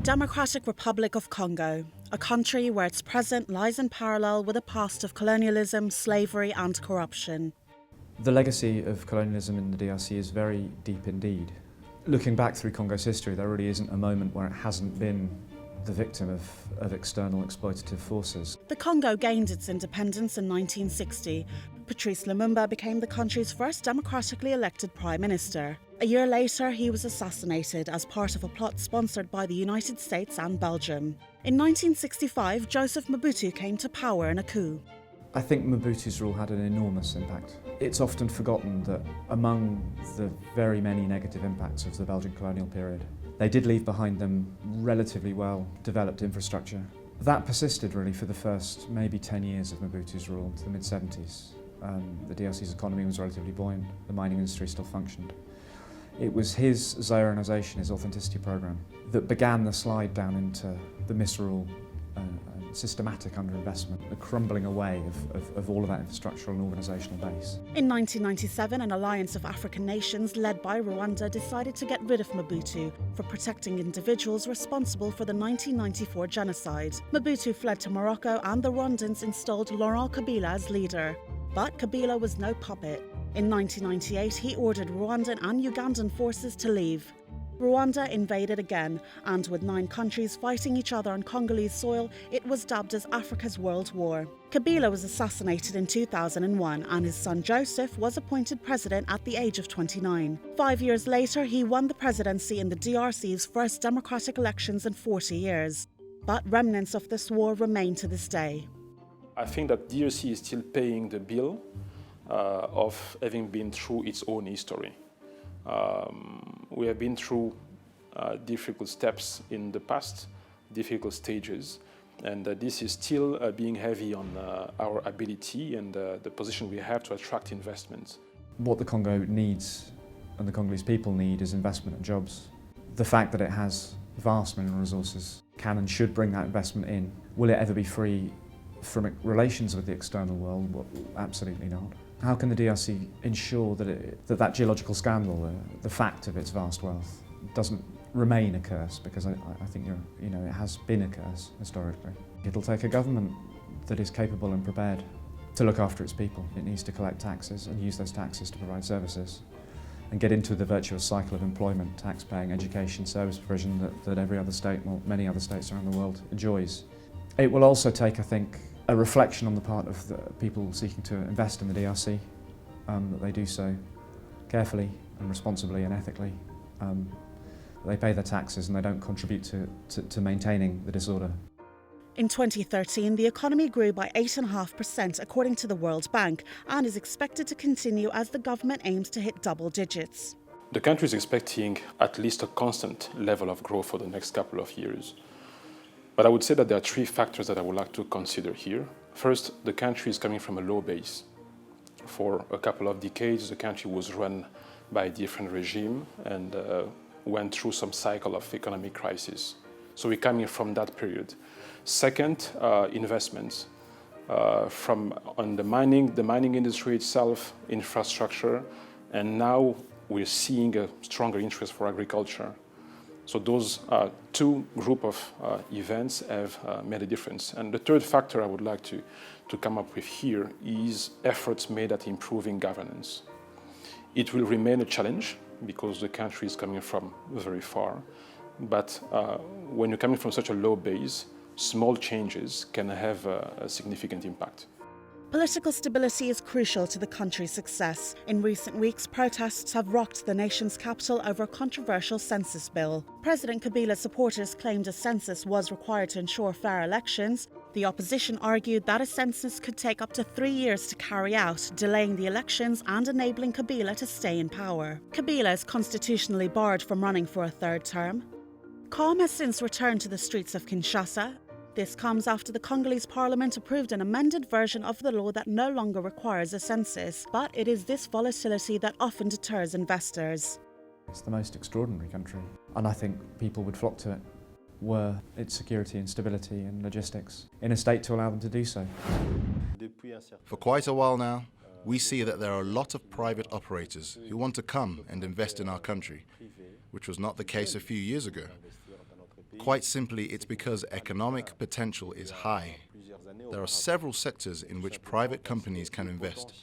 Democratic Republic of Congo, a country where its present lies in parallel with a past of colonialism, slavery and corruption. The legacy of colonialism in the DRC is very deep indeed. Looking back through Congo's history, there really isn't a moment where it hasn't been the victim of external exploitative forces. The Congo gained its independence in 1960. Patrice Lumumba became the country's first democratically elected prime minister. A year later, he was assassinated as part of a plot sponsored by the United States and Belgium. In 1965, Joseph Mobutu came to power in a coup. I think Mobutu's rule had an enormous impact. It's often forgotten that among the very many negative impacts of the Belgian colonial period, they did leave behind them relatively well-developed infrastructure. That persisted really for the first maybe 10 years of Mobutu's rule into the mid-70s. The DRC's economy was relatively buoyant, the mining industry still functioned. It was his Zairianization, his authenticity program, that began the slide down into the misrule, systematic underinvestment, the crumbling away of all of that infrastructural and organisational base. In 1997, an alliance of African nations led by Rwanda decided to get rid of Mobutu for protecting individuals responsible for the 1994 genocide. Mobutu fled to Morocco and the Rwandans installed Laurent Kabila as leader. But Kabila was no puppet. In 1998, he ordered Rwandan and Ugandan forces to leave. Rwanda invaded again, and with 9 countries fighting each other on Congolese soil, it was dubbed as Africa's World War. Kabila was assassinated in 2001, and his son Joseph was appointed president at the age of 29. 5 years later, he won the presidency in the DRC's first democratic elections in 40 years. But remnants of this war remain to this day. I think that DRC is still paying the bill of having been through its own history. We have been through difficult steps in the past, difficult stages, and this is still being heavy on our ability and the position we have to attract investments. What the Congo needs and the Congolese people need is investment and jobs. The fact that it has vast mineral resources can and should bring that investment in. Will it ever be free from relations with the external world? Well, absolutely not. How can the DRC ensure that that geological scandal, the fact of its vast wealth, doesn't remain a curse? Because I think it has been a curse historically. It'll take a government that is capable and prepared to look after its people. It needs to collect taxes and use those taxes to provide services and get into the virtuous cycle of employment, tax paying, education, service provision that every other state, well, many other states around the world enjoys. It will also take, I think, a reflection on the part of the people seeking to invest in the DRC, that they do so carefully and responsibly and ethically. They pay their taxes and they don't contribute to maintaining the disorder. In 2013, the economy grew by 8.5% according to the World Bank and is expected to continue as the government aims to hit double digits. The country is expecting at least a constant level of growth for the next couple of years. But I would say that there are 3 factors that I would like to consider here. First, the country is coming from a low base. For a couple of decades, the country was run by a different regime and went through some cycle of economic crisis. So we're coming from that period. Second, investments on the mining industry itself, infrastructure, and now we're seeing a stronger interest for agriculture. So those 2 group of events have made a difference. And the third factor I would like to come up with here is efforts made at improving governance. It will remain a challenge because the country is coming from very far. But when you're coming from such a low base, small changes can have a significant impact. Political stability is crucial to the country's success. In recent weeks, protests have rocked the nation's capital over a controversial census bill. President Kabila's supporters claimed a census was required to ensure fair elections. The opposition argued that a census could take up to 3 years to carry out, delaying the elections and enabling Kabila to stay in power. Kabila is constitutionally barred from running for a 3rd term. Calm has since returned to the streets of Kinshasa. This comes after the Congolese parliament approved an amended version of the law that no longer requires a census. But it is this volatility that often deters investors. It's the most extraordinary country, and I think people would flock to it were its security and stability and logistics in a state to allow them to do so. For quite a while now, we see that there are a lot of private operators who want to come and invest in our country, which was not the case a few years ago. Quite simply, it's because economic potential is high. There are several sectors in which private companies can invest.